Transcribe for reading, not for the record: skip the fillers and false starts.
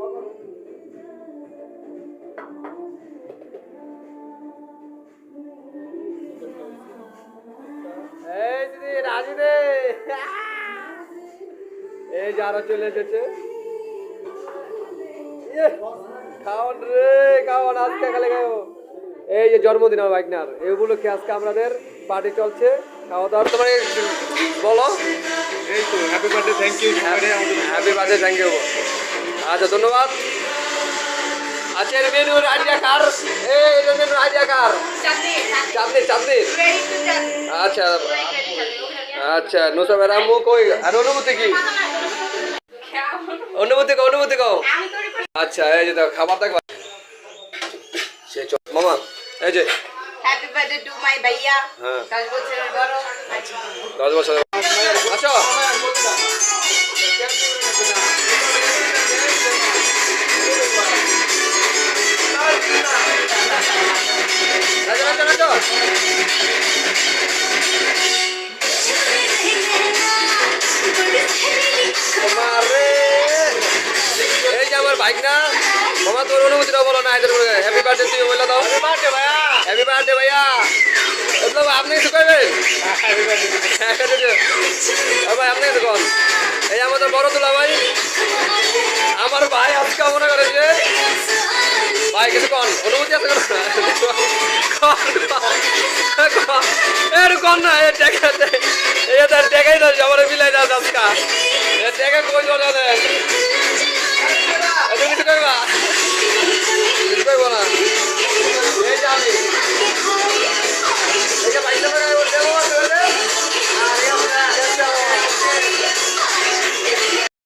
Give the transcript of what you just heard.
এই দিদি রাজি রে, এই যারা চলে এসেছে। খাওয়ান রে খাওয়ান, আজকে খালি খাও। এই যে জন্মদিন আমার বাইকনার, এই উপলক্ষে আজকে আমাদের পার্টি চলছে, খাওয়া দাওয়ার। তোমার বলো। এই তো happy birthday, thank you. Happy birthday, thank you. আচ্ছা ধন্যবাদ। আচ্ছা এর মেনুর আইডিয়া কার? এই এর মেনুর আইডিয়া কার? চাঁদনি চাঁদনি। আচ্ছা আচ্ছা নুসাবের আম্মু কই? আর অনুভূতি কি? অনুভূতি কও, অনুভূতি কও। আচ্ছা এই যে খাবার দেখো সে মামা। এই যে হ্যাপি বার্থডে টু মাই ভাইয়া। হ্যাঁ 10 বছরের বড়। 10 বছর। আসো রাজা রাজা রাজা। মারে এই যে আমার বাইক না মামা, তোর অনুভূতিটা বলো না। এদের হ্যাপি বার্থডে তুই বলে দাও। হ্যাপি বার্থডে ভাইয়া, হ্যাপি বার্থডে ভাইয়া। মতলব আপনি কিছু কইবেন? হ্যাপি বার্থডে ভাই, আপনি কিছু কোন? এই আমাদের বড় দুলা ভাই, আমার ভাই আজকে মনে করেছে ভাই কিছু কোন অনুভূতি আছে? কোন না টাকা এই দেখাই দাও আমার বিলাই দাও আজকা টাকা কই জমা দেন।